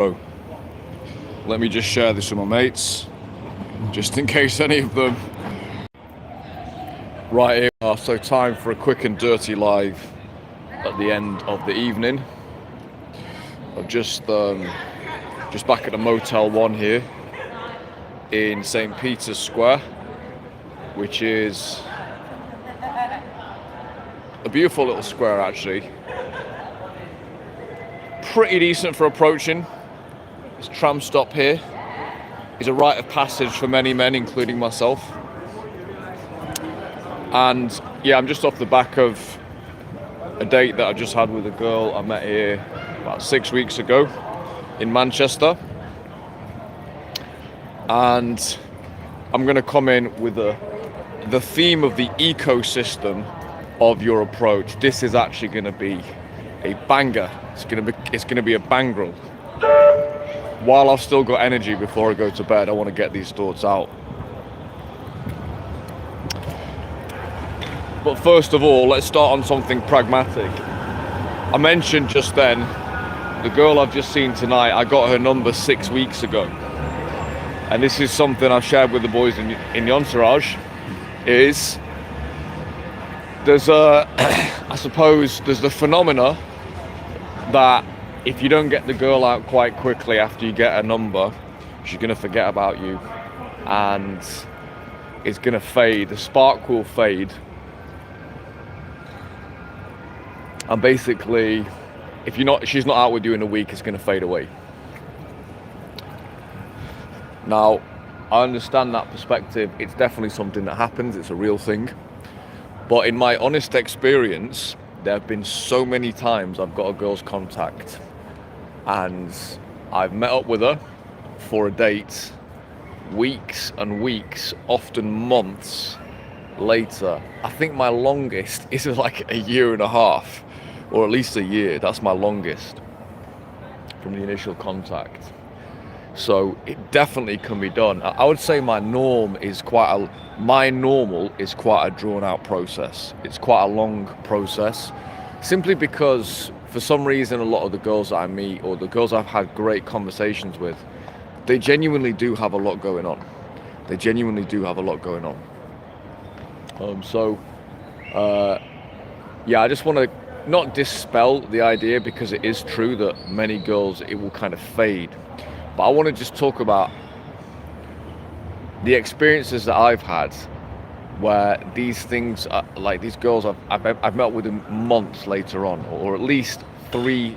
So, let me just share this with my mates, just in case any of them. Right, here we are. So time for a quick and dirty live at the end of the evening. I'm just back at the Motel 1 here in St. Peter's Square, which is a beautiful little square actually. Pretty decent for approaching. This tram stop here is a rite of passage for many men, including myself. And yeah, I'm just off the back of a date that I just had with a girl I met here about 6 weeks ago in Manchester. And I'm going to come in with the theme of the ecosystem of your approach. This is actually going to be a banger. It's going to be a bangrel. While I've still got energy before I go to bed, I want to get these thoughts out. But first of all, let's start on something pragmatic. I mentioned just then, the girl I've just seen tonight, I got her number 6 weeks ago. And this is something I've shared with the boys in the entourage, is there's I suppose there's the phenomena that if you don't get the girl out quite quickly after you get a number, she's going to forget about you and it's going to fade. The spark will fade. And basically, if she's not out with you in a week, it's going to fade away. Now, I understand that perspective. It's definitely something that happens. It's a real thing. But in my honest experience, there have been so many times I've got a girl's contact and I've met up with her for a date weeks and weeks, often months later. I think my longest is like a year and a half, or at least a year. That's my longest from the initial contact. So it definitely can be done. I would say my normal is quite a drawn out process. It's quite a long process, simply because for some reason a lot of the girls that I meet, or the girls I've had great conversations with, they genuinely do have a lot going on. Yeah, I just want to not dispel the idea, because it is true that many girls, it will kind of fade. But I want to just talk about the experiences that I've had where these things, like these girls I've met with them months later on, or at least three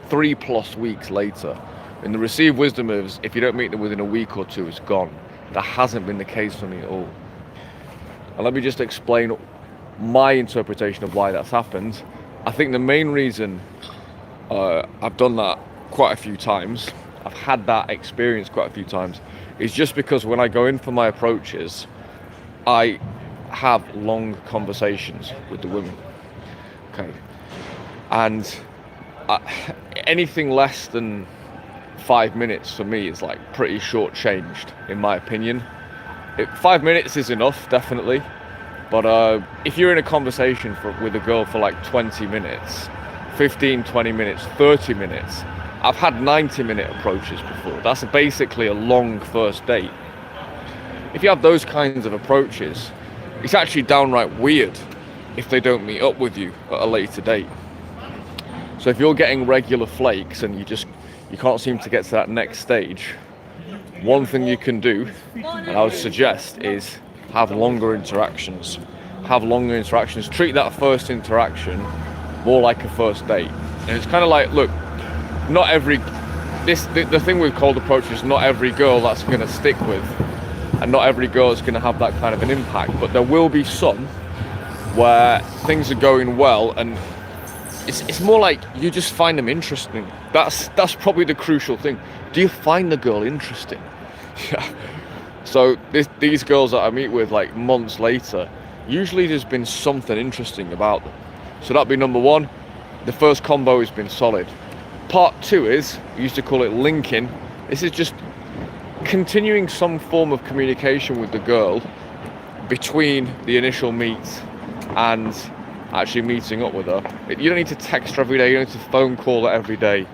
plus weeks later. And the received wisdom is, if you don't meet them within a week or two, it's gone. That hasn't been the case for me at all. And let me just explain my interpretation of why that's happened. I think the main reason I've done that quite a few times, I've had that experience quite a few times, is just because when I go in for my approaches, I have long conversations with the women. Okay. And anything less than 5 minutes for me is like pretty short-changed, in my opinion. 5 minutes is enough, definitely. But if you're in a conversation with a girl for like 20 minutes, 15, 20 minutes, 30 minutes, I've had 90-minute approaches before. That's basically a long first date. If you have those kinds of approaches, it's actually downright weird if they don't meet up with you at a later date. So if you're getting regular flakes and you can't seem to get to that next stage, one thing you can do, and I would suggest, is have longer interactions. Treat that first interaction more like a first date. And it's kind of like, look, the thing with cold approach is not every girl that's going to stick with, and not every girl is going to have that kind of an impact, but there will be some where things are going well, and it's more like you just find them interesting. That's probably the crucial thing. Do you find the girl interesting? Yeah. So these girls that I meet with like months later, usually there's been something interesting about them. So that'd be number one. The first combo has been solid. Part two is, we used to call it linking. This is just continuing some form of communication with the girl between the initial meet and actually meeting up with her. You don't need to text her every day, you don't need to phone call her every day,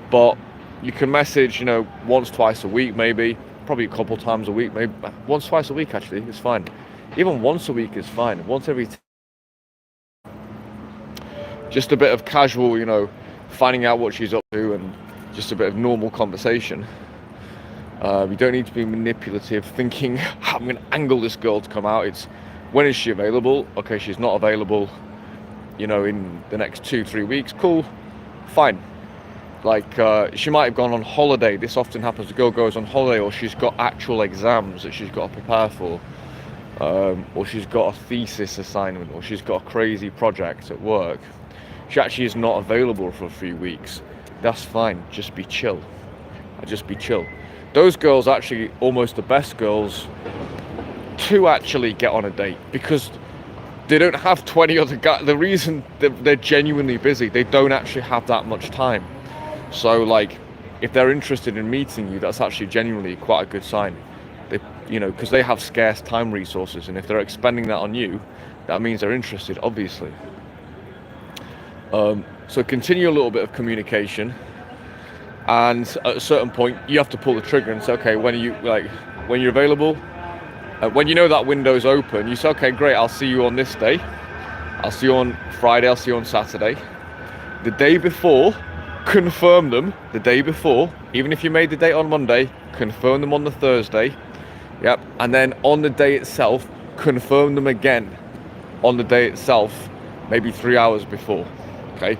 but You can message, once, twice a week, maybe, probably a couple times a week, maybe once, twice a week. Actually, it's fine. Even once a week is fine. Once every, just a bit of casual, finding out what she's up to, and just a bit of normal conversation. You don't need to be manipulative, thinking I'm going to angle this girl to come out. It's when is she available? Okay, she's not available, in the next 2-3 weeks. Cool, fine. Like, she might have gone on holiday. This often happens. The girl goes on holiday, or she's got actual exams that she's got to prepare for, or she's got a thesis assignment, or she's got a crazy project at work. She actually is not available for a few weeks. That's fine. Just be chill. Just be chill. Those girls are actually almost the best girls to actually get on a date, because they don't have 20 other guys. The reason they're genuinely busy, they don't actually have that much time. So, like, if they're interested in meeting you, that's actually genuinely quite a good sign. They, because they have scarce time resources, and if they're expending that on you, that means they're interested, obviously. So continue a little bit of communication, and at a certain point, you have to pull the trigger and say, okay, when you're available, when you know that window's open, you say, okay, great, I'll see you on this day. I'll see you on Friday. I'll see you on Saturday. The day before, confirm them the day before. Even if you made the date on Monday, confirm them on the Thursday. Yep. And then on the day itself, confirm them again on the day itself, maybe 3 hours before. Okay.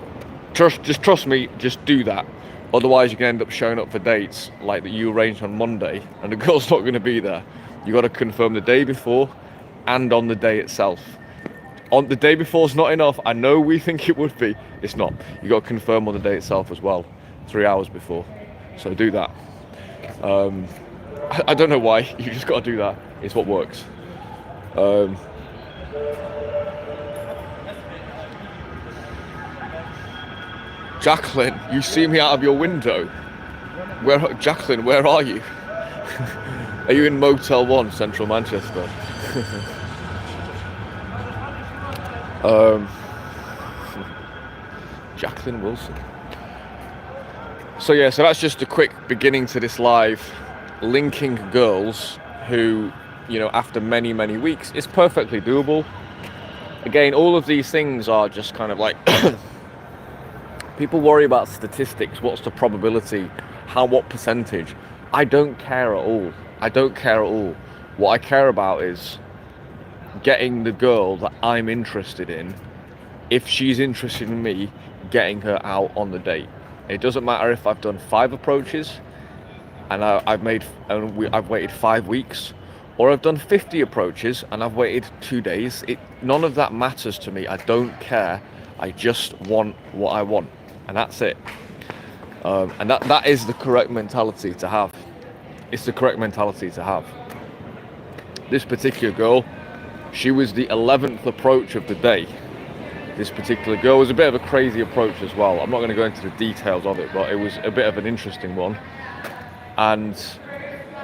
Just trust me, just do that. Otherwise, you can end up showing up for dates like that you arranged on Monday, and the girl's not going to be there. You got to confirm the day before and on the day itself. On the day before is not enough. I know we think it would be. It's not. You got to confirm on the day itself as well, 3 hours before. So do that. I don't know why. You just got to do that. It's what works. Jacqueline, you see me out of your window. Jacqueline, where are you? Are you in Motel 1, Central Manchester? Jacqueline Wilson. So that's just a quick beginning to this live, linking girls who, after many, many weeks, it's perfectly doable. Again, all of these things are just kind of like, people worry about statistics, what's the probability, what percentage. I don't care at all. What I care about is getting the girl that I'm interested in, if she's interested in me, getting her out on the date. It doesn't matter if I've done 5 approaches and I've waited 5 weeks, or I've done 50 approaches and I've waited 2 days. None of that matters to me. I don't care. I just want what I want, and that's it. And that is the correct mentality to have. It's the correct mentality to have. This particular girl, she was the 11th approach of the day. This particular girl was a bit of a crazy approach as well. I'm not going to go into the details of it, but it was a bit of an interesting one. And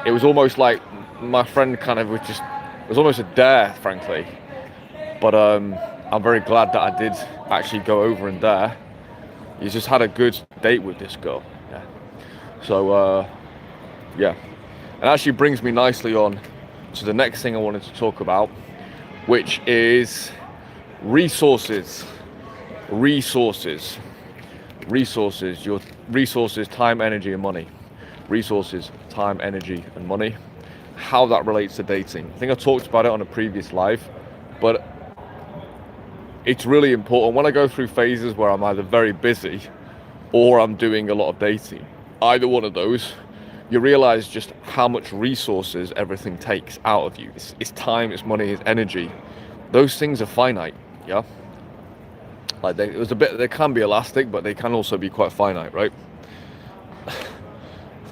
it was almost like my friend it was almost a dare, frankly. But I'm very glad that I did actually go over and dare. You just had a good date with this girl. Yeah. So, It actually brings me nicely on to the next thing I wanted to talk about, which is resources. Your resources, time, energy, and money. Resources, time, energy, and money. How that relates to dating. I think I talked about it on a previous live, but it's really important. When I go through phases where I'm either very busy or I'm doing a lot of dating, either one of those, you realize just how much resources everything takes out of you. It's time, it's money, it's energy. Those things are finite, yeah? Like they can be elastic, but they can also be quite finite, right?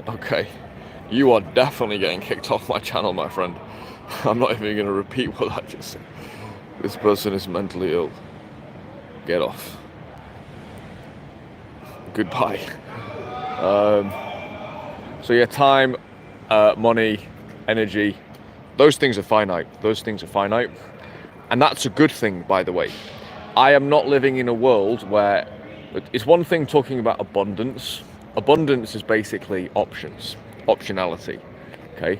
Okay, you are definitely getting kicked off my channel, my friend. I'm not even going to repeat what I just said. This person is mentally ill. Get off. Goodbye. So time, money, energy, those things are finite. And that's a good thing, by the way. I am not living in a world where it's one thing talking about abundance abundance is basically optionality. Okay,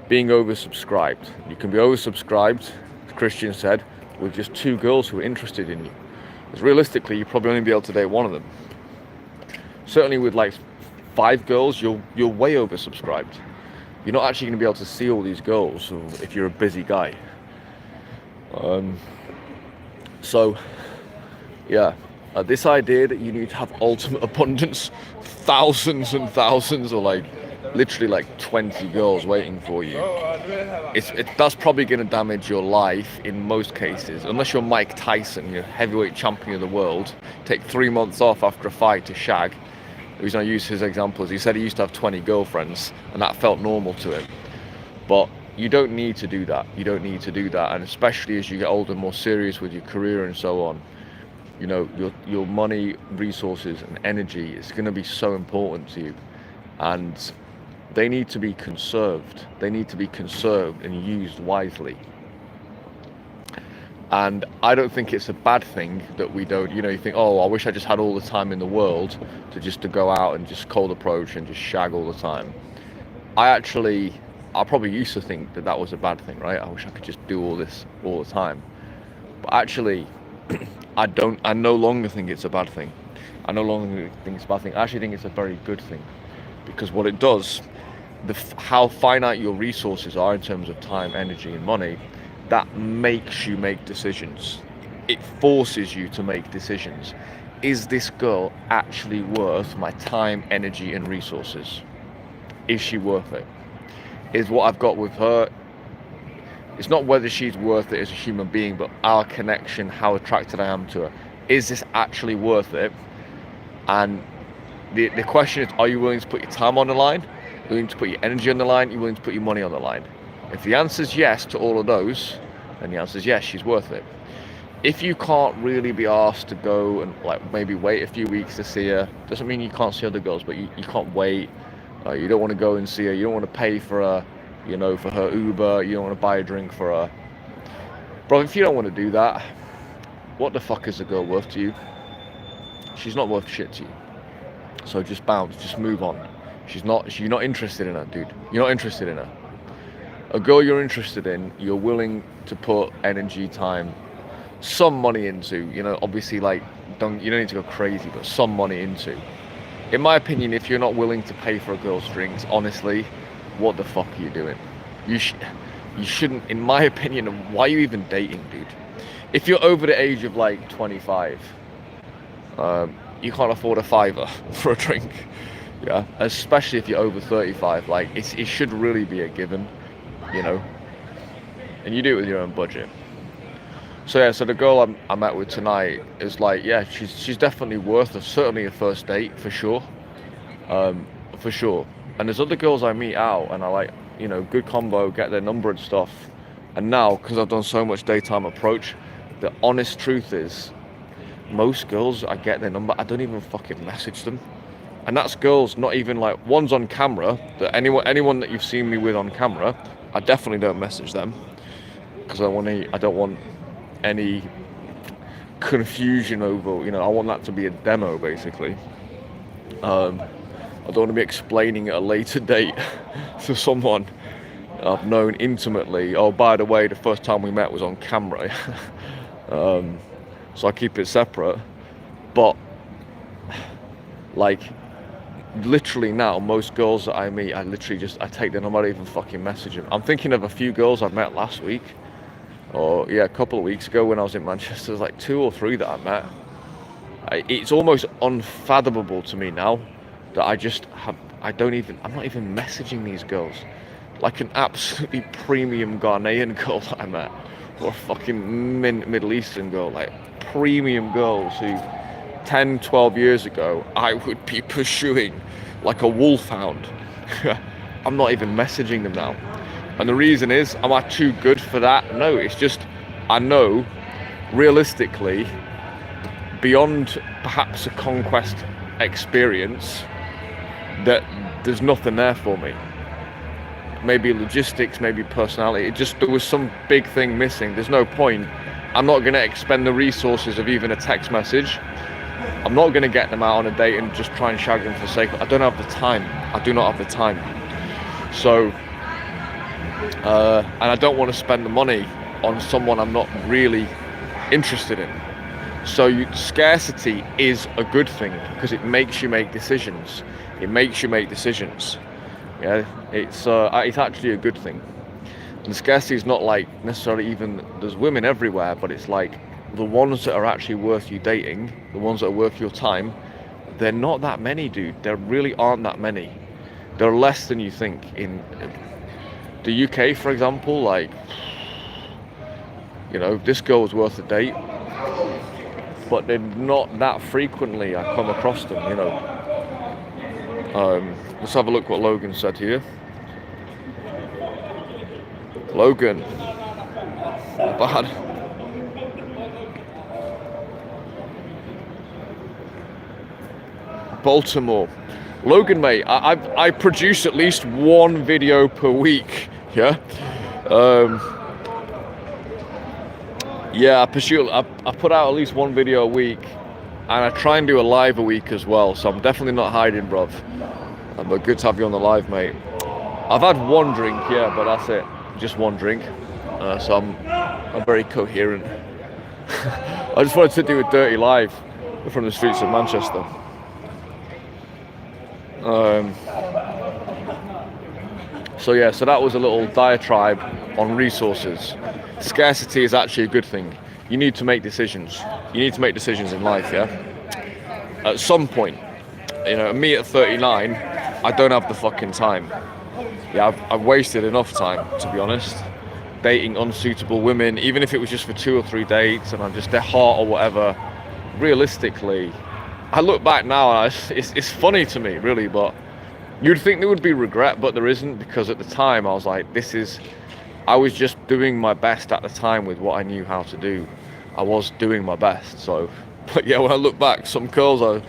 being oversubscribed. You can be oversubscribed, as Christian said, with just 2 girls who are interested in you. Because realistically, you probably only be able to date one of them. Certainly with like 5 girls, you're way oversubscribed. You're not actually going to be able to see all these girls if you're a busy guy. So, yeah, this idea that you need to have ultimate abundance, thousands and thousands, or like literally like 20 girls waiting for you, that's probably going to damage your life in most cases. Unless you're Mike Tyson, you're heavyweight champion of the world, take 3 months off after a fight to shag. The reason I use his example is he said he used to have 20 girlfriends and that felt normal to him. But you don't need to do that. You don't need to do that. And especially as you get older, more serious with your career and so on, you know, your money, resources and energy is going to be so important to you. And they need to be conserved. They need to be conserved and used wisely. And I don't think it's a bad thing that we don't, you know, you think, oh, I wish I just had all the time in the world to go out and just cold approach and just shag all the time. I probably used to think that was a bad thing, right? I wish I could just do all this all the time. But actually, I no longer think it's a bad thing. I no longer think it's a bad thing. I actually think it's a very good thing. Because what it does, how finite your resources are in terms of time, energy and money, that makes you make decisions. It forces you to make decisions. Is this girl actually worth my time, energy and resources? Is she worth it? Is what I've got with her, it's not whether she's worth it as a human being, but our connection, how attracted I am to her. Is this actually worth it? And the question is, are you willing to put your time on the line? Are you willing to put your energy on the line? Are you willing to put your money on the line? If the answer is yes to all of those, then the answer is yes, she's worth it. If you can't really be asked to go and like maybe wait a few weeks to see her, doesn't mean you can't see other girls, but you can't wait. You don't want to go and see her. You don't want to pay for her, you know, for her Uber. You don't want to buy a drink for her. Bro, if you don't want to do that, what the fuck is a girl worth to you? She's not worth shit to you. So just bounce, just move on. You're not interested in her, dude. You're not interested in her. A girl you're interested in, you're willing to put energy, time, some money into, you know, obviously like, you don't need to go crazy, but some money into. In my opinion, if you're not willing to pay for a girl's drinks, honestly, what the fuck are you doing? You shouldn't, in my opinion, why are you even dating, dude? If you're over the age of like 25, you can't afford a $5 for a drink, yeah? Especially if you're over 35, like it should really be a given, you know? And you do it with your own budget. So yeah, so the girl I met with tonight is like, yeah, she's definitely worth certainly a first date for sure, for sure. And there's other girls I meet out and I like, you know, good combo, get their number and stuff. And now, because I've done so much daytime approach, the honest truth is, most girls I get their number, I don't even fucking message them. And that's girls, not even like ones on camera. That anyone that you've seen me with on camera, I definitely don't message them because I don't want any confusion over, you know, I want that to be a demo basically. I don't want to be explaining at a later date to someone I've known intimately, oh by the way, the first time we met was on camera. So I keep it separate. But like literally now, most girls that I meet, I take them, I might even fucking message them. I'm thinking of a few girls I've met last week, or yeah, a couple of weeks ago when I was in Manchester. There's like 2 or 3 that I met. It's almost unfathomable to me now that I'm not even messaging these girls. Like an absolutely premium Ghanaian girl that I met, or a fucking Middle Eastern girl, like premium girls who 10, 12 years ago I would be pursuing like a wolfhound. I'm not even messaging them now. And the reason is, am I too good for that? No, it's just, I know realistically, beyond perhaps a conquest experience, that there's nothing there for me. Maybe logistics, maybe personality. There was some big thing missing. There's no point. I'm not going to expend the resources of even a text message I'm not going to get them out on a date and just try and shag them for the sake of, I don't have the time. I do not have the time. So, and I don't want to spend the money on someone I'm not really interested in. So scarcity is a good thing because it makes you make decisions. It makes you make decisions. Yeah, it's actually a good thing. And scarcity is not like necessarily even, there's women everywhere, but it's like the ones that are actually worth you dating, the ones that are worth your time, they're not that many, dude. There really aren't that many. There are less than you think. In the UK, for example, like, you know, this girl was worth a date, but they're not that frequently I come across them, you know. Let's have a look what Logan said here. Logan, not bad. Baltimore. Logan, mate, I produce at least one video per week, yeah? Yeah, I put out at least one video a week, and I try and do a live a week as well, so I'm definitely not hiding, bruv. But good to have you on the live, mate. I've had one drink, yeah, but that's it. Just one drink. So I'm very coherent. I just wanted to do a dirty live from the streets of Manchester. So yeah, so that was a little diatribe on resources. Scarcity is actually a good thing. You need to make decisions. You need to make decisions in life, yeah? At some point, you know, me at 39, I don't have the fucking time. Yeah, I've wasted enough time, to be honest, dating unsuitable women, even if it was just for 2 or 3 dates and I'm just they're hot or whatever. Realistically, I look back now and it's funny to me, really, but you'd think there would be regret, but there isn't, because at the time I was like, I was just doing my best at the time with what I knew how to do. I was doing my best, so, but yeah, when I look back, some girls are,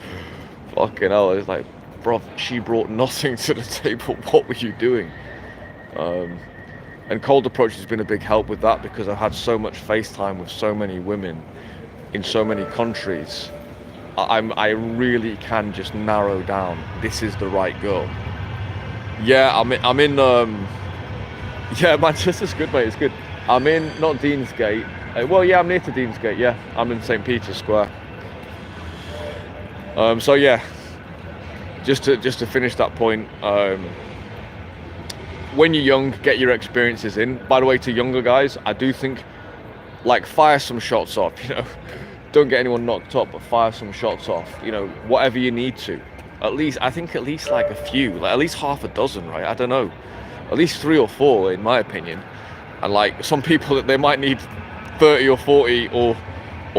fucking hell, it's like, bro, she brought nothing to the table, what were you doing? And Cold Approach has been a big help with that, because I've had so much FaceTime with so many women in so many countries. I really can just narrow down, this is the right girl. Yeah, I'm in yeah, Manchester's good, mate, it's good. I'm in, not Deansgate, well, yeah, I'm near to Deansgate, yeah, I'm in St. Peter's Square. So yeah, just to finish that point, when you're young, get your experiences in. By the way, to younger guys, I do think, like, fire some shots off, you know. Don't get anyone knocked up, but fire some shots off, you know, whatever you need to. I think at least like a few, like at least half a dozen, right? I don't know. At least 3 or 4, in my opinion. And like some people that they might need 30 or 40 or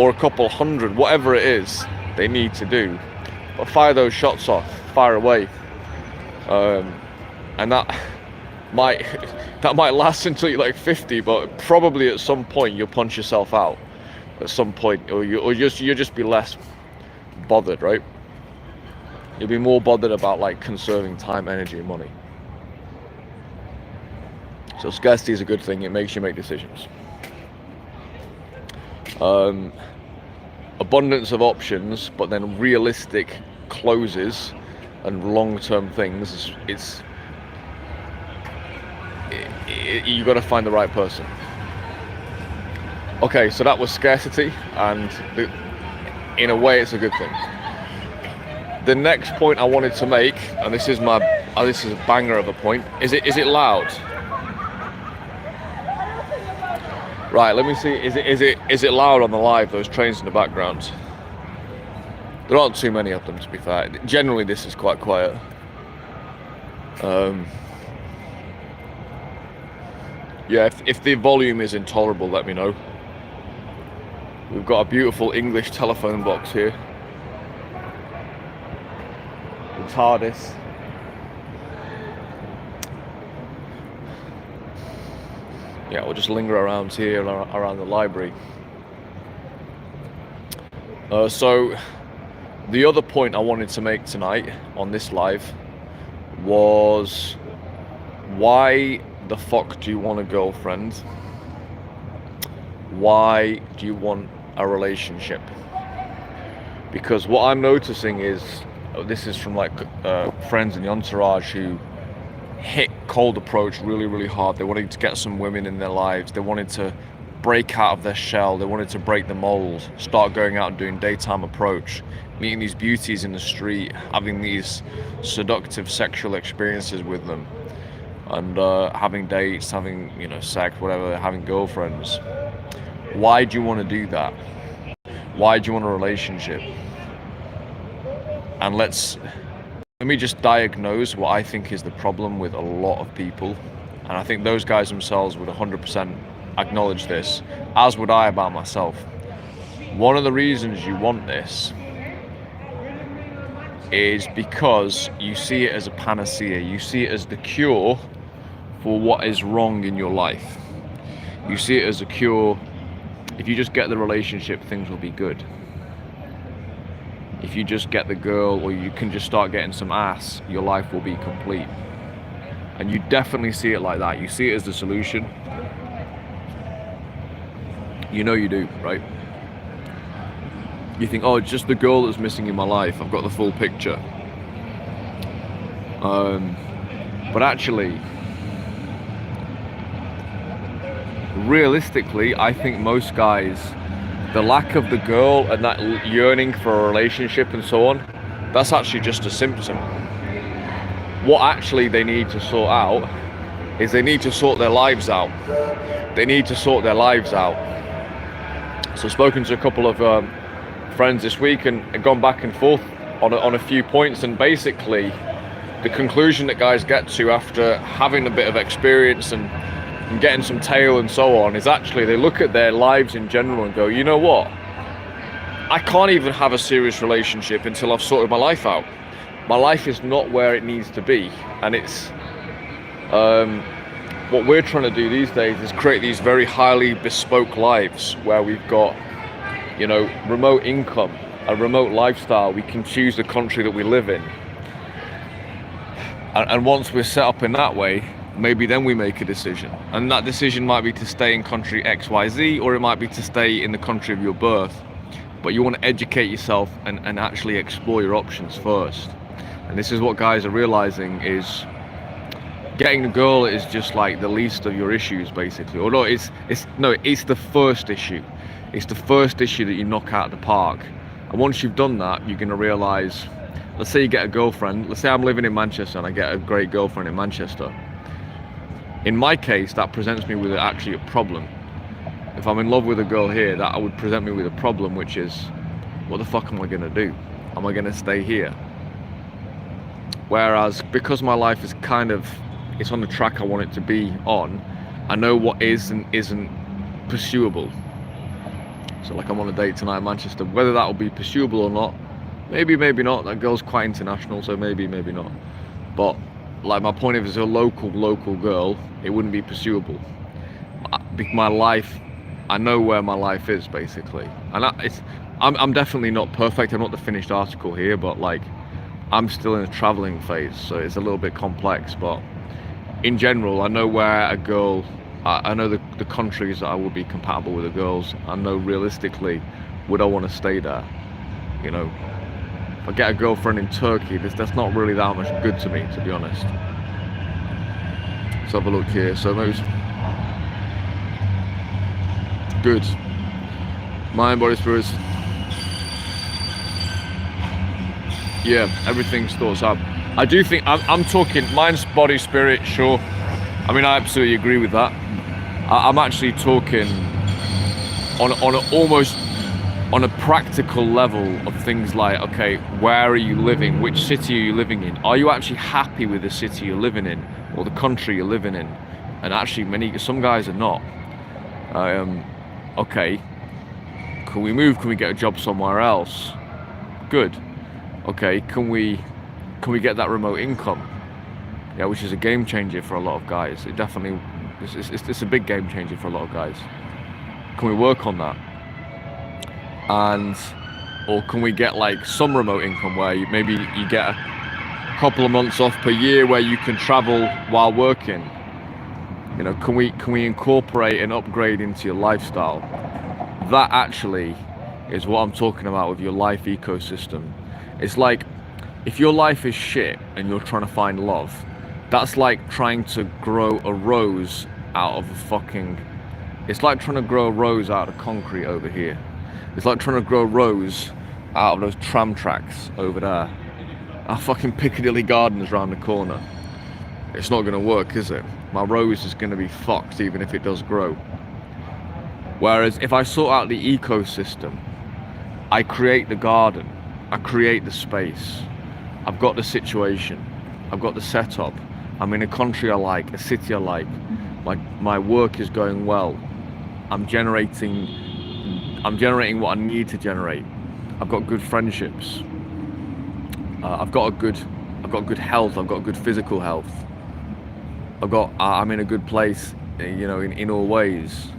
a couple hundred, whatever it is they need to do. But fire those shots off, fire away. And that might last until you're like 50, but probably at some point you'll punch yourself out. At some point, or you'll just be less bothered, right? You'll be more bothered about like conserving time, energy, and money. So scarcity is a good thing. It makes you make decisions. Abundance of options, but then realistic closes and long-term things. You got to find the right person. Okay, so that was scarcity, and in a way it's a good thing. The next point I wanted to make, and this is a banger of a point, is it loud? Right, let me see, is it loud on the live, those trains in the background? There aren't too many of them, to be fair. Generally this is quite quiet. Yeah, if the volume is intolerable, let me know. We've got a beautiful English telephone box here. The TARDIS. Yeah, we'll just linger around here, around the library. So, the other point I wanted to make tonight on this live was, why the fuck do you want a girlfriend? Why do you want a relationship? Because what I'm noticing is, this is from like friends in the entourage who hit cold approach really, really hard. They wanted to get some women in their lives. They wanted to break out of their shell. They wanted to break the mold, start going out and doing daytime approach, meeting these beauties in the street, having these seductive sexual experiences with them, and having dates, having, you know, sex, whatever, having girlfriends. Why do you want to do that? Why do you want a relationship? And let me just diagnose what I think is the problem with a lot of people. And I think those guys themselves would 100% acknowledge this, as would I about myself. One of the reasons you want this is because you see it as a panacea. You see it as the cure for what is wrong in your life. You see it as a cure. If you just get the relationship, things will be good. If you just get the girl, or you can just start getting some ass, your life will be complete. And you definitely see it like that. You see it as the solution. You know you do, right? You think, oh, it's just the girl that's missing in my life. I've got the full picture. But actually, realistically, I think most guys, the lack of the girl and that yearning for a relationship and so on, that's actually just a symptom. What actually they need to sort out is they need to sort their lives out. They need to sort their lives out. So I've spoken to a couple of friends this week and gone back and forth on a few points, and basically the conclusion that guys get to after having a bit of experience and getting some tail and so on is actually they look at their lives in general and go, you know what, I can't even have a serious relationship until I've sorted my life out. My life is not where it needs to be. And it's what we're trying to do these days is create these very highly bespoke lives where we've got, you know, remote income, a remote lifestyle. We can choose the country that we live in, and once we're set up in that way, maybe then we make a decision, and that decision might be to stay in country XYZ, or it might be to stay in the country of your birth. But you want to educate yourself and actually explore your options first. And this is what guys are realizing, is getting a girl is just like the least of your issues, basically. Or no, it's the first issue. It's the first issue that you knock out of the park. And once you've done that, you're going to realize, let's say you get a girlfriend. Let's say I'm living in Manchester and I get a great girlfriend in Manchester. In my case, that presents me with actually a problem. If I'm in love with a girl here, that would present me with a problem, which is, what the fuck am I going to do? Am I going to stay here? Whereas, because my life is it's on the track I want it to be on, I know what is and isn't pursuable. So like, I'm on a date tonight in Manchester. Whether that will be pursuable or not, maybe not. That girl's quite international, so maybe not. But like, my point, if it's a local girl, it wouldn't be pursuable. My life, I know where my life is, basically. And I'm definitely not perfect. I'm not the finished article here, but like, I'm still in a traveling phase, so it's a little bit complex. But in general, I know where a girl, I know the countries that I would be compatible with the girls. I know realistically, would I want to stay there? You know, if I get a girlfriend in Turkey, that's not really that much good to me, to be honest. Let's have a look here. So most good. Mind, body, spirits. Yeah, everything's thoughts up. I do think I'm talking mind, body, spirit. Sure. I mean, I absolutely agree with that. I'm actually talking almost on a practical level of things like, okay, where are you living? Which city are you living in? Are you actually happy with the city you're living in or the country you're living in? And actually, some guys are not. Okay, can we move? Can we get a job somewhere else? Good. Okay, can we get that remote income? Yeah, which is a game changer for a lot of guys. It definitely, it's a big game changer for a lot of guys. Can we work on that? Or can we get like some remote income where maybe you get a couple of months off per year where you can travel while working? You know, can we incorporate an upgrade into your lifestyle? That actually is what I'm talking about with your life ecosystem. It's like, if your life is shit and you're trying to find love, that's like trying to grow a rose out of a fucking... It's like trying to grow a rose out of concrete over here. It's like trying to grow a rose out of those tram tracks over there. Our fucking Piccadilly Gardens around the corner. It's not going to work, is it? My rose is going to be fucked even if it does grow. Whereas if I sort out the ecosystem, I create the garden, I create the space, I've got the situation, I've got the setup, I'm in a country I like, a city I like, my work is going well, I'm generating what I need to generate, I've got good friendships, I've got good health, I've got good physical health, I'm in a good place, you know, in all ways.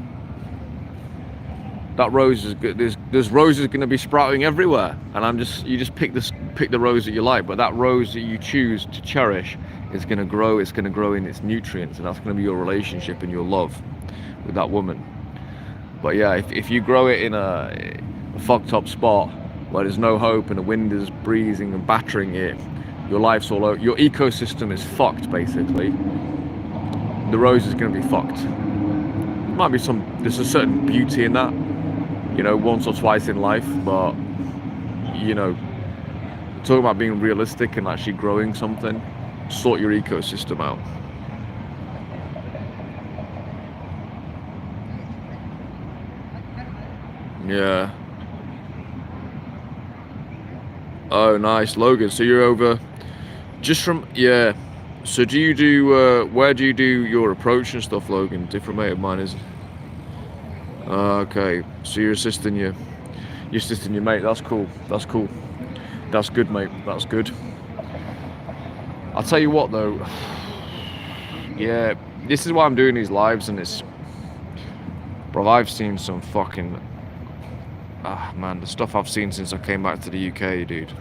That rose is good. There's roses going to be sprouting everywhere, and you just pick the rose that you like. But that rose that you choose to cherish is going to grow. It's going to grow in its nutrients, and that's going to be your relationship and your love with that woman. But yeah, if you grow it in a fucked up spot where there's no hope and the wind is breezing and battering it, your life's all over. Your ecosystem is fucked basically. The rose is going to be fucked. There's a certain beauty in that, you know, once or twice in life, but, you know, talking about being realistic and actually growing something, sort your ecosystem out. Yeah. Oh, nice, Logan. So you're over just from, yeah. So do you do, where do you do your approach and stuff, Logan? Different mate of mine is. Okay, so you're assisting your mate. That's cool. That's cool. That's good, mate. That's good. I'll tell you what, though. Yeah, this is why I'm doing these lives, and it's, bro, I've seen some fucking, man, the stuff I've seen since I came back to the UK, dude.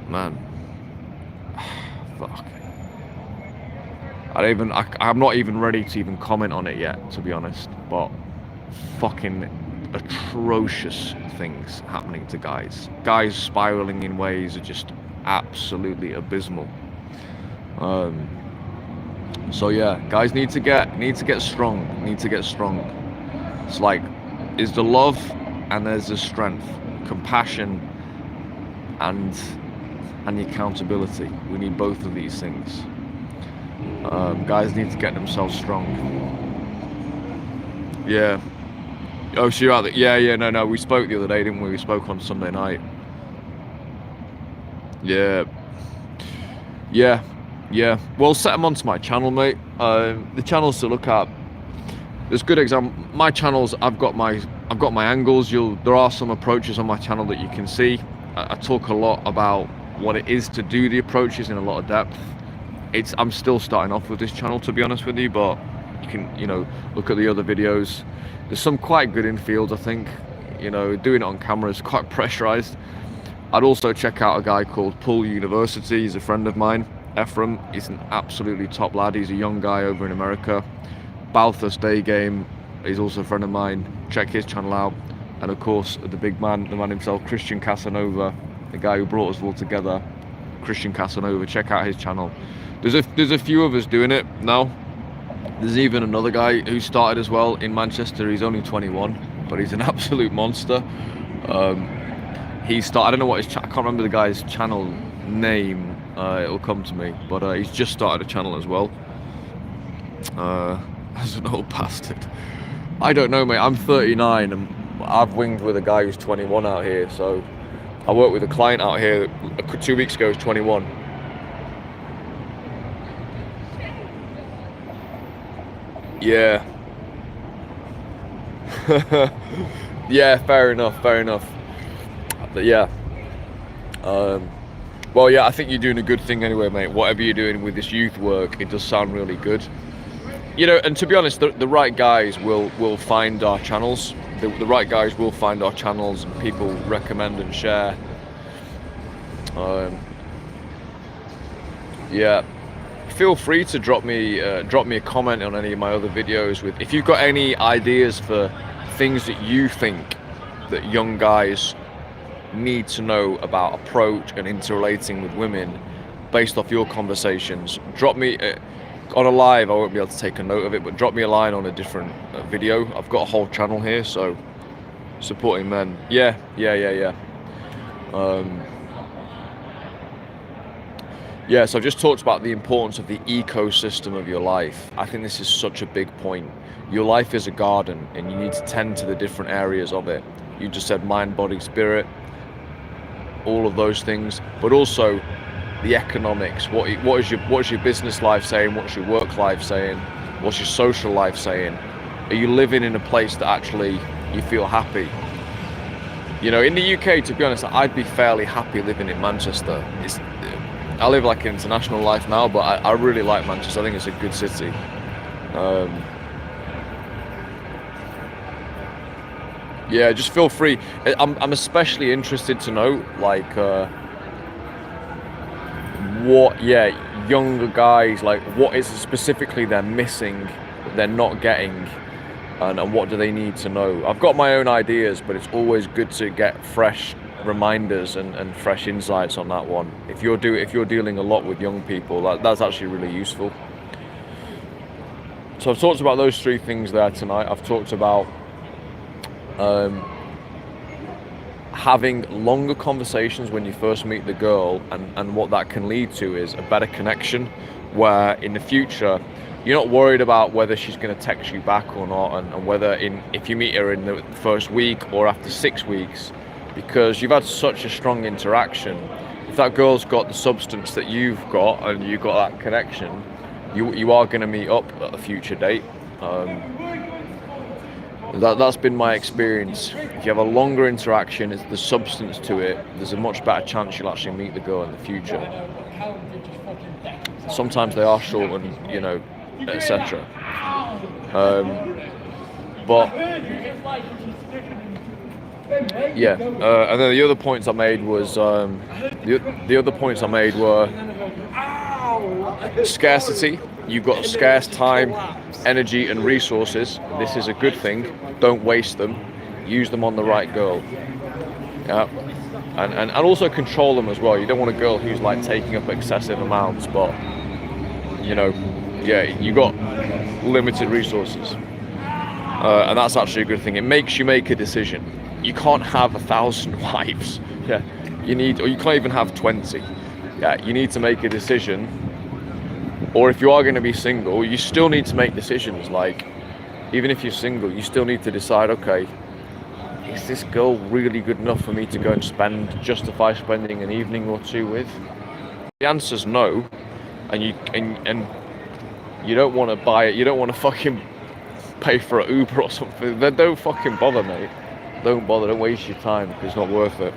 Man, fuck. I'm not even ready to even comment on it yet, to be honest, but fucking atrocious things happening to guys. Guys spiraling in ways are just absolutely abysmal. So yeah, guys need to get strong. It's like, is the love and there's the strength, compassion and the accountability. We need both of these things. Guys need to get themselves strong. Yeah. Oh, so you're out there. Yeah, no, we spoke the other day, didn't we? We spoke on Sunday night. Yeah. Well, set them onto my channel, mate. The channels to look at. There's good example. My channels, I've got my angles. There are some approaches on my channel that you can see. I talk a lot about what it is to do the approaches in a lot of depth. I'm still starting off with this channel, to be honest with you, but you can, you know, look at the other videos. There's some quite good infields, I think. You know, doing it on camera is quite pressurized. I'd also check out a guy called Poole University. He's a friend of mine, Ephraim. He's an absolutely top lad. He's a young guy over in America. Balthus Day Game, he's also a friend of mine. Check his channel out. And of course, the man himself, Christian Casanova, the guy who brought us all together, Christian Casanova. Check out his channel. There's a few of us doing it now. There's even another guy who started as well in Manchester. He's only 21, but he's an absolute monster. He started, I don't know what I can't remember the guy's channel name. It'll come to me, but he's just started a channel as well. As an old bastard. I don't know, mate. I'm 39 and I've winged with a guy who's 21 out here. So I worked with a client out here 2 weeks ago who's 21. Yeah. Yeah, fair enough. But yeah. Well, yeah, I think you're doing a good thing anyway, mate. Whatever you're doing with this youth work, it does sound really good. You know, and to be honest, the right guys will find our channels. The right guys will find our channels, and people recommend and share. Yeah. Feel free to drop me a comment on any of my other videos if you've got any ideas for things that you think that young guys need to know about approach and interrelating with women based off your conversations? Drop me on a live, I won't be able to take a note of it, but drop me a line on a different video. I've got a whole channel here, so supporting men. Yeah. So I've just talked about the importance of the ecosystem of your life. I think this is such a big point. Your life is a garden, and you need to tend to the different areas of it. You just said mind, body, spirit, all of those things, but also the economics. What is your business life saying? What's your work life saying? What's your social life saying? Are you living in a place that actually you feel happy? You know, in the UK, to be honest, I'd be fairly happy living in Manchester. I live like an international life now, but I really like Manchester. I think it's a good city. Just feel free. I'm especially interested to know, like, what younger guys, like, what is specifically they're missing, they're not getting, and what do they need to know. I've got my own ideas, but it's always good to get fresh reminders and fresh insights on that one. If you're dealing a lot with young people, that's actually really useful. So I've talked about those three things there tonight. I've talked about having longer conversations when you first meet the girl, and what that can lead to is a better connection, where in the future you're not worried about whether she's going to text you back or not, and whether if you meet her in the first week or after 6 weeks, because you've had such a strong interaction. If that girl's got the substance that you've got and you've got that connection, you are going to meet up at a future date. That's been my experience. If you have a longer interaction, it's the substance to it, there's a much better chance you'll actually meet the girl in the future. Sometimes they are short and, you know, etc. And then the other points I made was the other points I made were scarcity. You've got scarce time, energy, and resources. This is a good thing. Don't waste them. Use them on the right girl. Yeah, and also control them as well. You don't want a girl who's like taking up excessive amounts, but you know, you got limited resources, and that's actually a good thing. It makes you make a decision. You can't have 1,000 wives. You can't even have 20. You need to make a decision. Or if you are going to be single, you still need to make decisions. Like, even if you're single, you still need to decide, okay, is this girl really good enough for me to go and justify spending an evening or two with? The answer's no, and you don't want to buy it. You don't want to fucking pay for an Uber or something. Then don't fucking bother, mate. Don't bother. Don't waste your time. It's not worth it.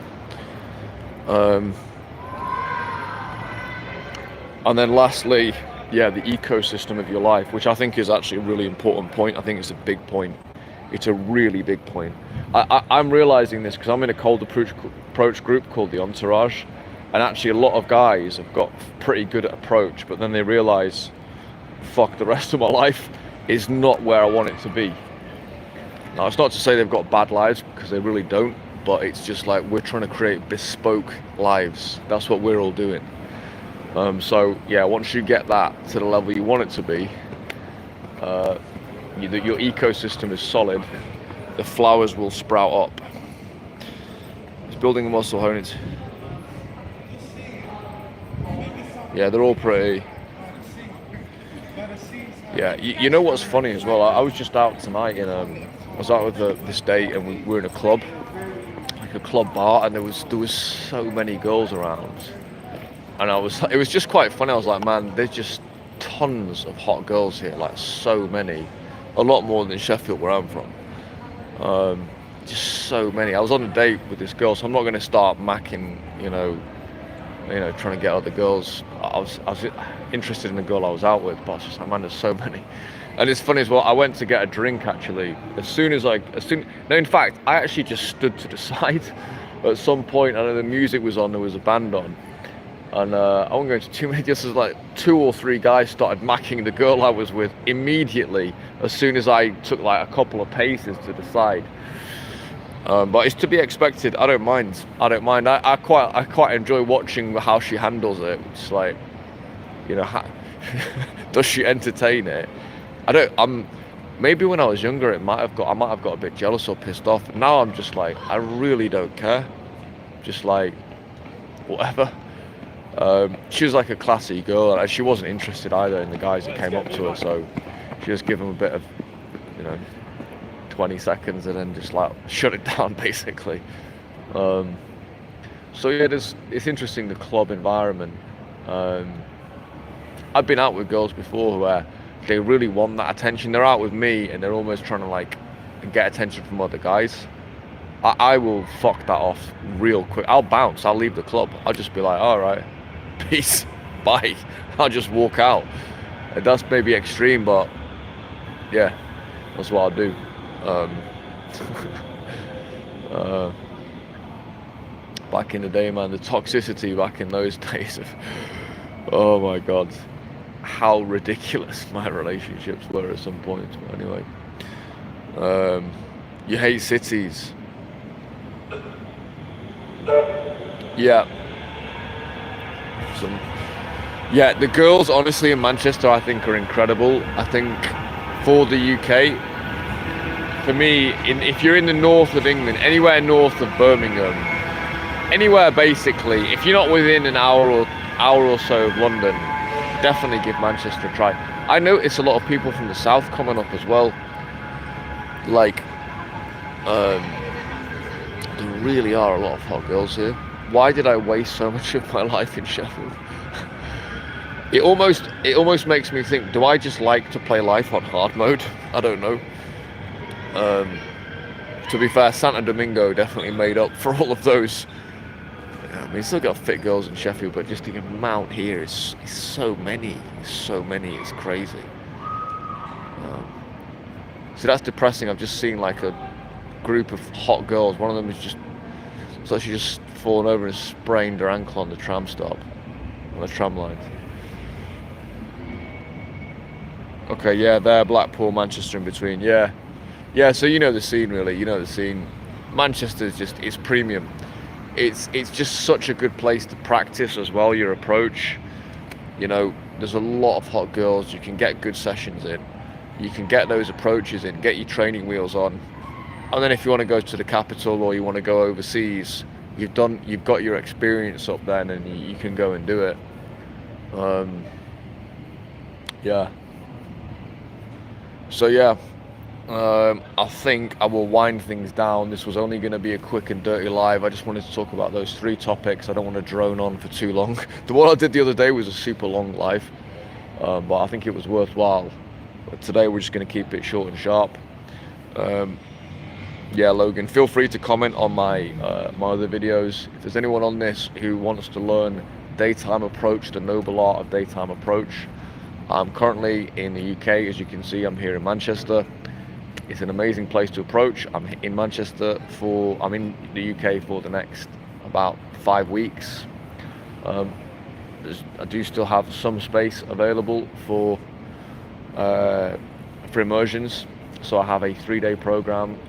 And then lastly, the ecosystem of your life, which I think is actually a really important point. I think it's a big point. It's a really big point. I'm realizing this because I'm in a cold approach group called the Entourage, and actually a lot of guys have got pretty good at approach, but then they realize, fuck, the rest of my life is not where I want it to be. Now, it's not to say they've got bad lives, because they really don't, but it's just like we're trying to create bespoke lives. That's what we're all doing. Once you get that to the level you want it to be, your ecosystem is solid, the flowers will sprout up. It's building a muscle, Honey. They're all pretty. You know what's funny as well? I was just out tonight I was out with this date, and we were in a club, like a club bar, and there was so many girls around, and it was just quite funny. I was like, man, there's just tons of hot girls here, like so many, a lot more than Sheffield where I'm from. Just so many. I was on a date with this girl, so I'm not going to start macking, trying to get other girls. I was interested in the girl I was out with, but I was just like, man, there's so many. And it's funny as well, I went to get a drink actually. In fact, I actually just stood to the side at some point. I know the music was on, there was a band on. And I won't go into too many, just as like 2 or 3 guys started macking the girl I was with immediately, as soon as I took like a couple of paces to the side. But it's to be expected. I don't mind. I quite enjoy watching how she handles it. It's like, you know, does she entertain it? Maybe when I was younger, I might have got a bit jealous or pissed off. Now I'm just like, I really don't care. Just like, whatever. She was like a classy girl, and she wasn't interested either in the guys that came up to her. So she just gave them a bit of, you know, 20 seconds and then just like shut it down basically. So yeah, it's interesting, the club environment. I've been out with girls before where they really want that attention. They're out with me and they're almost trying to like get attention from other guys. I will fuck that off real quick. I'll bounce. I'll leave the club. I'll just be like, all right, peace, bye. I'll just walk out. That's maybe extreme, but yeah, that's what I'll do. Back in the day, man, the toxicity back in those days of, oh my god, how ridiculous my relationships were at some point. But anyway, you hate cities. Yeah, the girls honestly in Manchester I think are incredible. I think for the UK, for me, if you're in the north of England, anywhere north of Birmingham, anywhere basically, if you're not within an hour or so of London, definitely give Manchester a try. I notice a lot of people from the south coming up as well. Like, there really are a lot of hot girls here. Why did I waste so much of my life in Sheffield? It almost makes me think, do I just like to play life on hard mode? I don't know. To be fair, Santo Domingo definitely made up for all of those. I mean, still got fit girls in Sheffield, but just the amount here is so many. It's crazy. So that's depressing. I've just seen like a group of hot girls. One of them is just fallen over and sprained her ankle on the tram stop, on the tram line. Okay, yeah, there, Blackpool, Manchester in between. Yeah, so you know the scene, really. You know the scene. Manchester is it's premium. It's just such a good place to practice as well, your approach. You know, there's a lot of hot girls. You can get good sessions in. You can get those approaches in, get your training wheels on. And then if you want to go to the capital or you want to go overseas, you've got your experience up then, and you can go and do it. Yeah. So yeah, I think I will wind things down. This was only going to be a quick and dirty live. I just wanted to talk about those 3 topics. I don't want to drone on for too long. The one I did the other day was a super long live, but I think it was worthwhile. But today we're just going to keep it short and sharp. Yeah, Logan, feel free to comment on my other videos. If there's anyone on this who wants to learn daytime approach, the noble art of daytime approach, I'm currently in the UK. As you can see, I'm here in Manchester. It's an amazing place to approach. I'm in the UK for the next about 5 weeks. I do still have some space available for immersions. So I have a 3-day program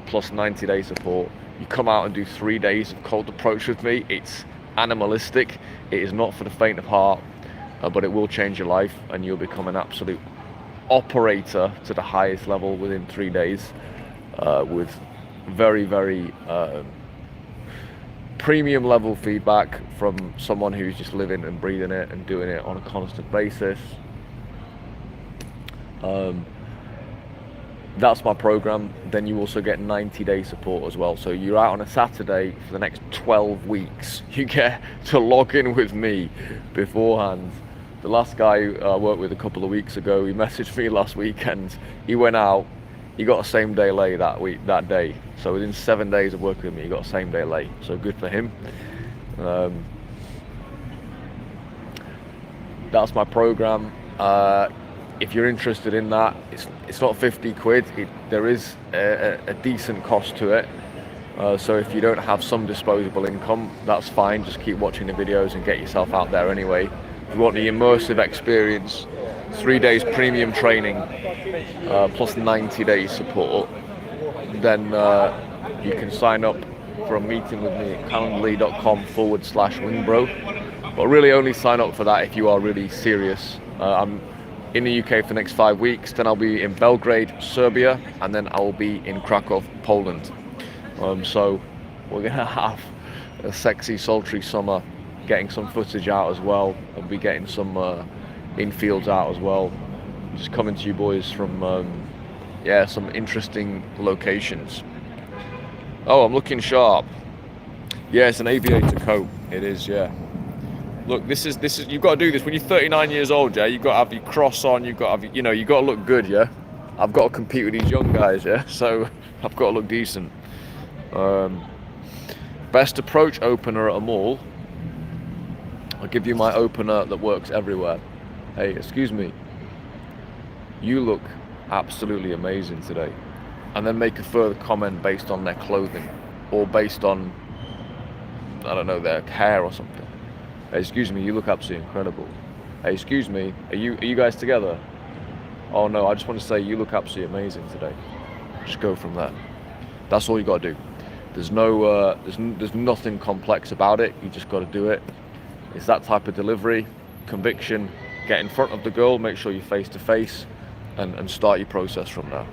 plus 90-day support. You come out and do 3 days of cold approach with me. It's animalistic. It is not for the faint of heart, but it will change your life and you'll become an absolute operator to the highest level within 3 days, with very, very premium level feedback from someone who's just living and breathing it and doing it on a constant basis. That's my program. Then you also get 90-day support as well. So you're out on a Saturday for the next 12 weeks. You get to log in with me beforehand. The last guy I worked with a couple of weeks ago, he messaged me last weekend. He went out, he got a same day lay that day. So within 7 days of working with me, he got a same day lay. So good for him. That's my program. If you're interested in that, it's not 50 quid. There is a decent cost to it. So if you don't have some disposable income, that's fine. Just keep watching the videos and get yourself out there anyway. If you want the immersive experience, 3 days premium training, plus 90 days support, then you can sign up for a meeting with me at calendly.com/wingbro. But really only sign up for that if you are really serious. I'm in the UK for the next 5 weeks, then I'll be in Belgrade, Serbia, and then I'll be in Krakow, Poland. So we're gonna have a sexy, sultry summer, getting some footage out as well. I'll be getting some infields out as well. Just coming to you boys from some interesting locations. Oh, I'm looking sharp. Yeah, it's an aviator coat. It is, yeah. Look, this is you've got to do this when you're 39 years old, yeah. You've got to have your cross on. You've got to have, you've got to look good, yeah. I've got to compete with these young guys, yeah. So I've got to look decent. Best approach opener at a mall. I'll give you my opener that works everywhere. Hey, excuse me. You look absolutely amazing today. And then make a further comment based on their clothing or based on, I don't know, their hair or something. Hey, excuse me, you look absolutely incredible. Hey, excuse me, are you guys together? Oh no, I just want to say you look absolutely amazing today. Just go from there. That's all you got to do. There's no, there's nothing complex about it. You just got to do it. It's that type of delivery, conviction. Get in front of the girl, make sure you're face to face, and start your process from there.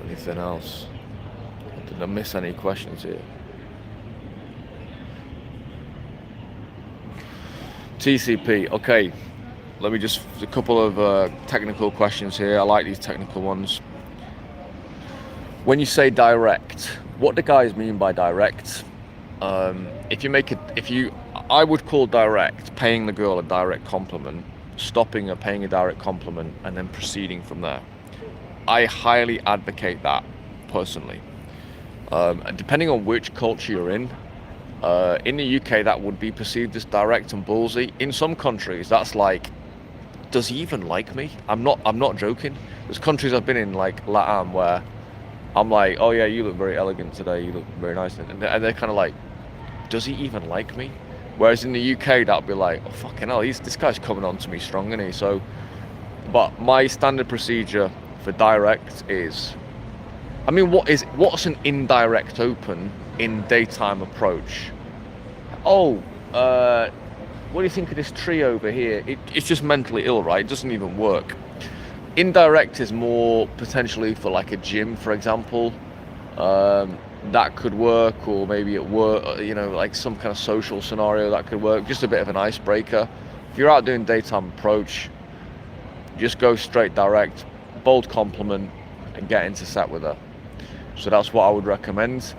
Anything else? Did I miss any questions here? TCP, okay. Let me just, a couple of technical questions here. I like these technical ones. When you say direct, what do guys mean by direct? I would call direct paying the girl a direct compliment, stopping her, paying a direct compliment, and then proceeding from there. I highly advocate that personally. Depending on which culture you're in the UK that would be perceived as direct and ballsy. In some countries that's like, does he even like me? I'm not joking. There's countries I've been in, like LATAM, where I'm like, oh yeah, you look very elegant today, you look very nice, and they're kind of like, does he even like me? Whereas in the UK that'd be like, oh fucking hell, this guy's coming on to me strong, isn't he? So, but my standard procedure for direct is, I mean, what's an indirect open in daytime approach? Oh, what do you think of this tree over here? It's just mentally ill, right? It doesn't even work. Indirect is more potentially for like a gym, for example. That could work, or maybe at work, like some kind of social scenario that could work. Just a bit of an icebreaker. If you're out doing daytime approach, just go straight direct, bold compliment, and get into set with her. So that's what I would recommend.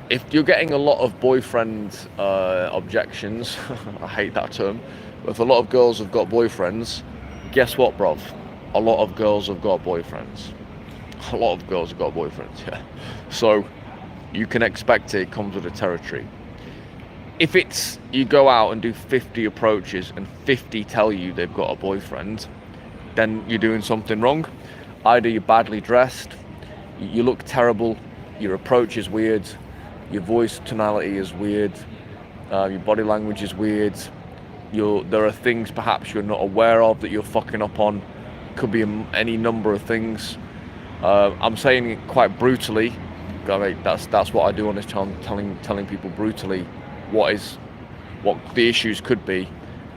If you're getting a lot of boyfriend objections, I hate that term, but if a lot of girls have got boyfriends, guess what, bruv? A lot of girls have got boyfriends. A lot of girls have got boyfriends, yeah. So you can expect it comes with the territory. If it's, you go out and do 50 approaches and 50 tell you they've got a boyfriend, then you're doing something wrong. Either you're badly dressed, you look terrible, your approach is weird, your voice tonality is weird, your body language is weird, there are things perhaps you're not aware of that you're fucking up on. Could be any number of things. I'm saying it quite brutally. That's what I do on this channel, telling people brutally what the issues could be.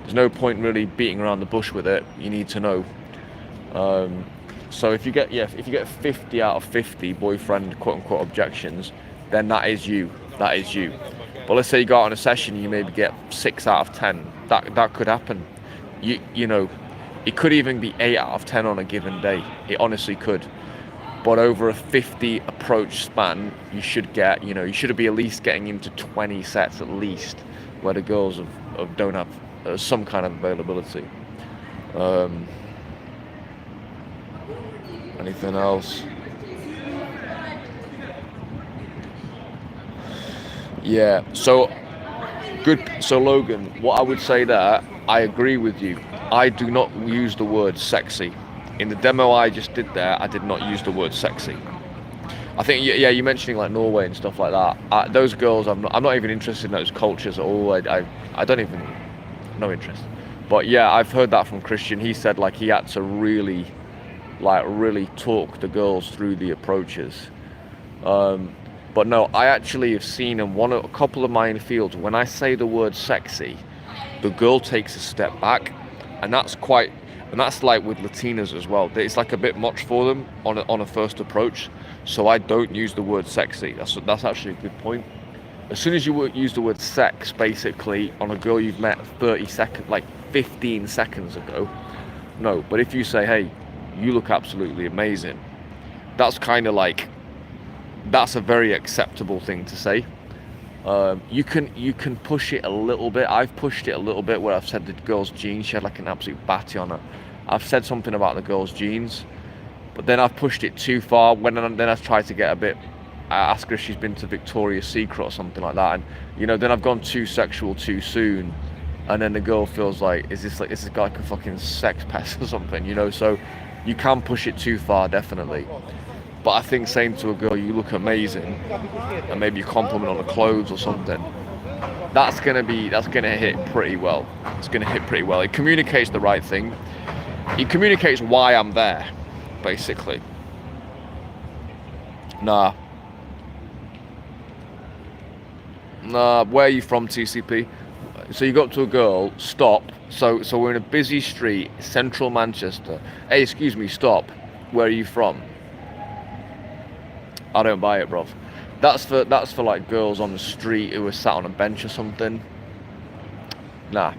There's no point really beating around the bush with it. You need to know. So if you get 50 out of 50 boyfriend quote unquote objections, then that is you. But let's say you go out on a session, you maybe get 6 out of 10. That could happen. It could even be 8 out of 10 on a given day. It honestly could. But over a 50 approach span, you should be at least getting into 20 sets at least, where the girls don't have some kind of availability. Anything else? Yeah, so Logan, what I would say there, I agree with you. I do not use the word sexy. In the demo I just did there, I did not use the word sexy. I think, yeah, you're mentioning like Norway and stuff like that. Those girls, I'm not even interested in those cultures at all. I don't even, no interest. But yeah, I've heard that from Christian. He said like he had to really like really talk the girls through the approaches. But no, I actually have seen in a couple of my infields, when I say the word sexy, the girl takes a step back, and that's like with Latinas as well. It's like a bit much for them on a first approach. So I don't use the word sexy. That's actually a good point. As soon as you use the word sex, basically, on a girl you've met 30 seconds, like 15 seconds ago, no. But if you say, hey, you look absolutely amazing, that's kind of like, that's a very acceptable thing to say. You can push it a little bit. I've pushed it a little bit where I've said the girl's jeans, she had like an absolute batty on her. I've said something about the girl's jeans, but then I've pushed it too far. Then I've tried to get a bit, ask her if she's been to Victoria's Secret or something like that, and then I've gone too sexual too soon, and then the girl feels like, is this guy like a fucking sex pest or something, So you can push it too far, definitely. But I think saying to a girl, you look amazing, and maybe you compliment on the clothes or something, that's gonna hit pretty well. It's gonna hit pretty well. It communicates the right thing. It communicates why I'm there, basically. Nah, where are you from, TCP? So you go up to a girl, stop. So we're in a busy street, central Manchester. Hey, excuse me, stop. Where are you from? I don't buy it, bruv. That's for like girls on the street who are sat on a bench or something. Nah.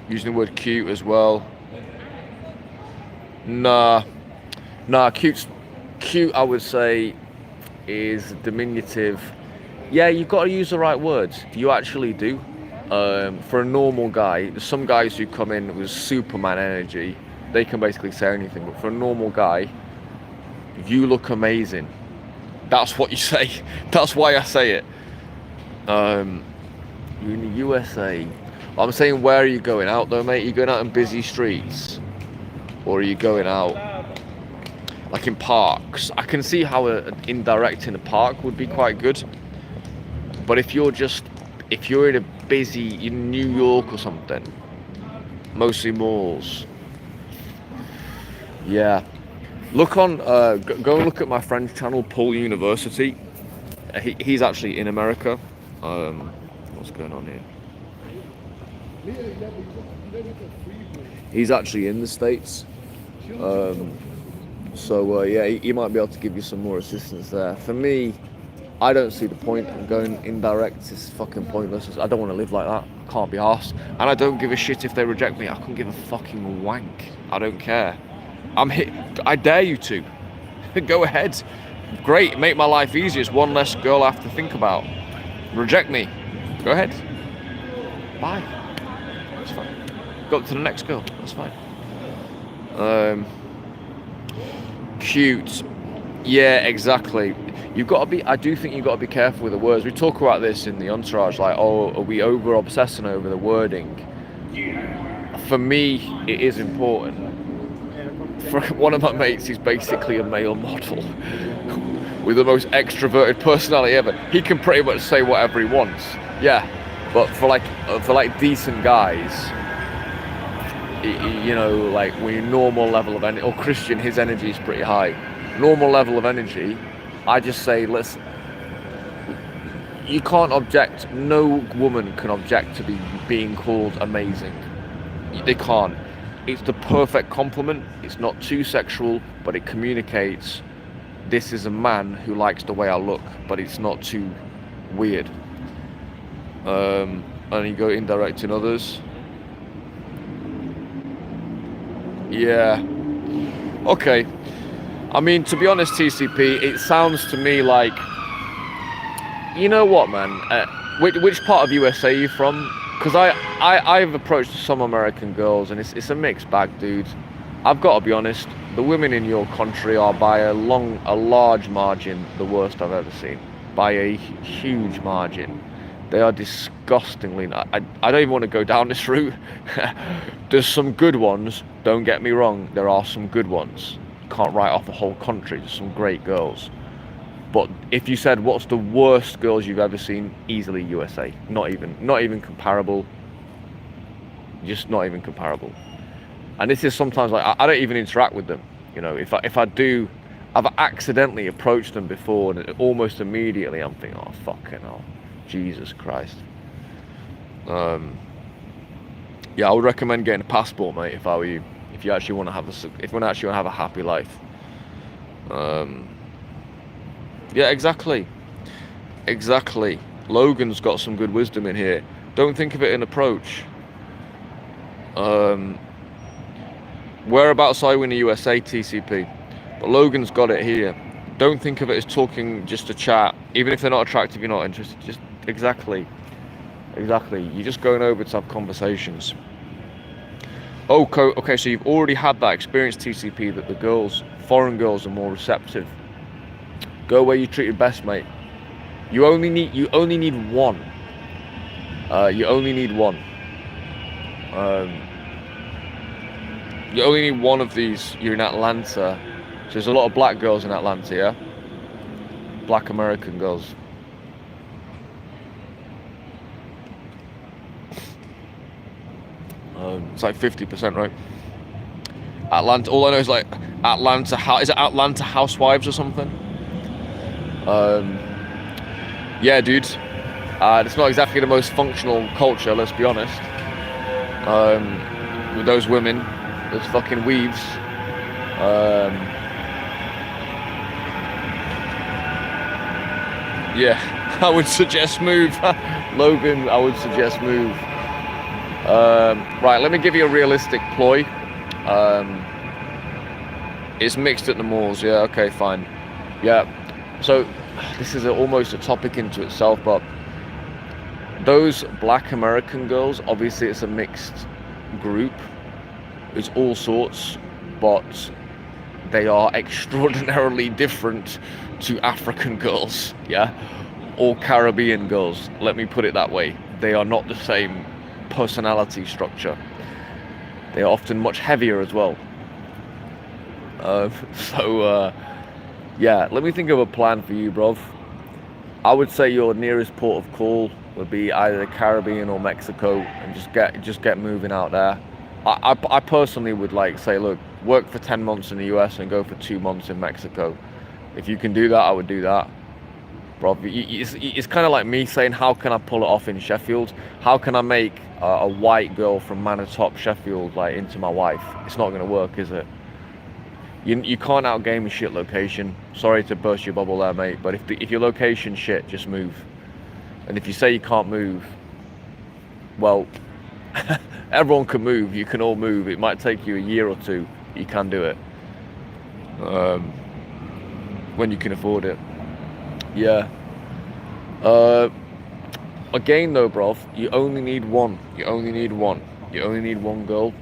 Using the word cute as well. Nah, cute, I would say, is diminutive. Yeah, you've got to use the right words. You actually do. For a normal guy, there's some guys who come in with Superman energy. They can basically say anything. But for a normal guy, you look amazing. That's what you say. That's why I say it. You're in the USA. I'm saying, where are you going out though, mate? Are you going out in busy streets? Or are you going out like in parks? I can see how an indirect in a park would be quite good. But if you're in a busy, in New York or something, mostly malls. Yeah. Look on, go and look at my friend's channel, Paul University. He's actually in America. What's going on here? He's actually in the States. Yeah, he might be able to give you some more assistance there. For me, I don't see the point in going indirect. It's fucking pointless. I don't want to live like that. I can't be arsed. And I don't give a shit if they reject me. I couldn't give a fucking wank. I don't care. I dare you to. Go ahead. Great, make my life easier. It's one less girl I have to think about. Reject me. Go ahead. Bye. That's fine. Go up to the next girl. That's fine. Cute. Yeah, exactly. I do think you've got to be careful with the words. We talk about this in the Entourage, like, oh, are we over-obsessing over the wording? For me, it is important. For one of my mates, he's basically a male model with the most extroverted personality ever. He can pretty much say whatever he wants. Yeah, but for like decent guys, like when you're normal level of energy, or Christian, his energy is pretty high. Normal level of energy, I just say, listen, you can't object. No woman can object to being called amazing. They can't. It's the perfect compliment. It's not too sexual, but it communicates this is a man who likes the way I look, but it's not too weird. And you go indirect in others. Yeah. Okay. I mean, to be honest, TCP, it sounds to me like, you know what, man? Which part of USA are you from? Because I've approached some American girls, and it's a mixed bag, dude. I've got to be honest, the women in your country are by a large margin the worst I've ever seen. By a huge margin. They are disgustingly... I don't even want to go down this route. There's some good ones, don't get me wrong. There are some good ones. Can't write off a whole country. There's some great girls. But if you said, what's the worst girls you've ever seen? Easily USA. Not even comparable. Just not even comparable. And this is sometimes like I don't even interact with them. You know, if I do, I've accidentally approached them before, and almost immediately I'm thinking, oh fucking hell, Jesus Christ. Yeah, I would recommend getting a passport, mate, if I were you. If you actually want to have a happy life. Yeah, exactly. Logan's got some good wisdom in here. Don't think of it in approach. Whereabouts are you in the USA, TCP? But Logan's got it here. Don't think of it as talking just to chat. Even if they're not attractive, you're not interested. Just exactly. You're just going over to have conversations. Oh, okay. So you've already had that experience, TCP, that the foreign girls, are more receptive. Go where you're treated best, mate. You only need one. You only need one. You only need one of these. You're in Atlanta. So there's a lot of black girls in Atlanta, yeah? Black American girls. It's like 50%, right? Atlanta. All I know is like Atlanta. Is it Atlanta Housewives or something? Yeah, dude. It's not exactly the most functional culture. Let's be honest. With those women, those fucking weaves. Yeah, I would suggest move. Logan, I would suggest move. Right, let me give you a realistic ploy. It's mixed at the malls, yeah, okay, fine. Yeah, so this is almost a topic into itself, but those black American girls, obviously it's a mixed group. It's all sorts, but they are extraordinarily different to African girls, yeah? Or Caribbean girls, let me put it that way. They are not the same personality structure. They are often much heavier as well. Yeah, let me think of a plan for you, bruv. I would say your nearest port of call would be either the Caribbean or Mexico, and just get moving out there. I personally would like say, look, work for 10 months in the US and go for 2 months in Mexico. If you can do that, I would do that. Bro, it's kind of like me saying, how can I pull it off in Sheffield? How can I make a white girl from Manitop, Sheffield, like into my wife? It's not going to work, is it? You can't outgame a shit location. Sorry to burst your bubble there, mate, but if your location's shit, just move. And if you say you can't move, well, everyone can move. You can all move. It might take you a year or two. You can do it when you can afford it. Yeah. Again though, bruv, you only need one. You only need one girl.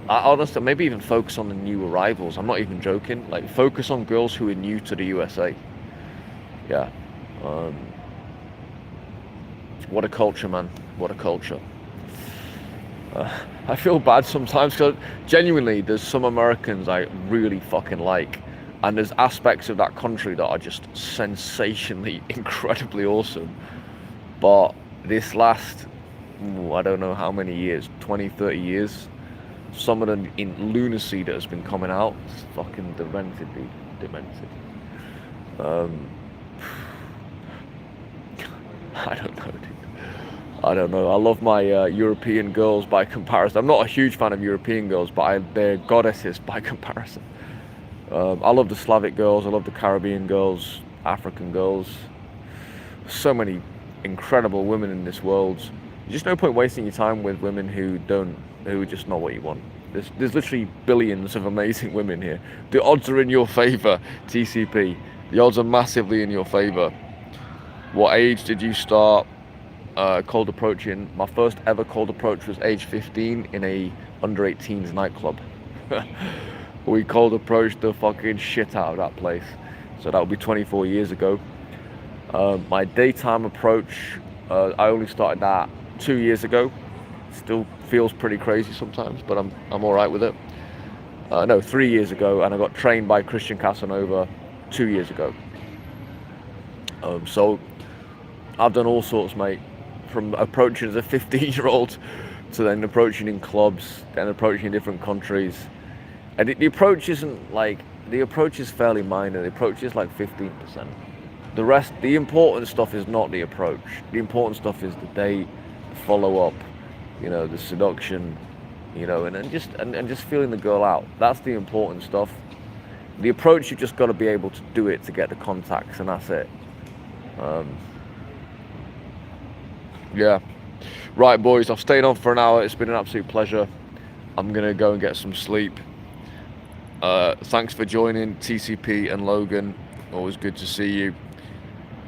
I honestly, maybe even focus on the new arrivals. I'm not even joking. Like, focus on girls who are new to the USA. Yeah. What a culture, man. What a culture. I feel bad sometimes because genuinely there's some Americans I really fucking like. And there's aspects of that country that are just sensationally, incredibly awesome. But this last, I don't know how many years, 20, 30 years, some of the lunacy that has been coming out, it's fucking demented, dude. Demented. I don't know, dude. I don't know. I love my European girls by comparison. I'm not a huge fan of European girls, but they're goddesses by comparison. I love the Slavic girls, I love the Caribbean girls, African girls. So many incredible women in this world. There's just no point wasting your time with women who are just not what you want. There's literally billions of amazing women here. The odds are in your favor, TCP. The odds are massively in your favor. What age did you start cold approaching? My first ever cold approach was age 15 in a under 18s nightclub. We cold approached the fucking shit out of that place. So that would be 24 years ago. My daytime approach, I only started that 2 years ago. Still feels pretty crazy sometimes, but I'm all right with it. No, 3 years ago, and I got trained by Christian Casanova 2 years ago. So I've done all sorts, mate. from approaching as a 15-year-old to then approaching in clubs, then approaching in different countries. And the approach isn't like, the approach is fairly minor. The approach is like 15%. The rest, the important stuff is not the approach. The important stuff is the date, the follow-up, you know, the seduction, you know, and just feeling the girl out. That's the important stuff. The approach, you just got to be able to do it to get the contacts, and that's it. Yeah. Right, boys, I've stayed on for an hour. It's been an absolute pleasure. I'm going to go and get some sleep. Thanks for joining, TCP and Logan. Always good to see you.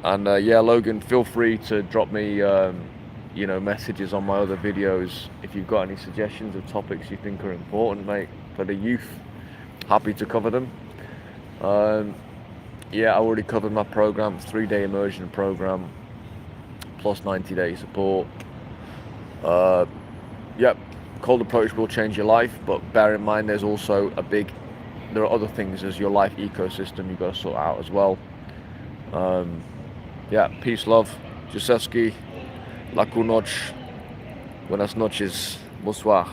And yeah, Logan, feel free to drop me, you know, messages on my other videos. If you've got any suggestions of topics you think are important, mate, for the youth, happy to cover them. Yeah, I already covered my program, 3-day immersion program, plus 90-day support. Yep, cold approach will change your life, but bear in mind there's also there are other things as your life ecosystem you've got to sort out as well. Yeah, peace, love, Giuseppe, la noche, buenas noches, bonsoir.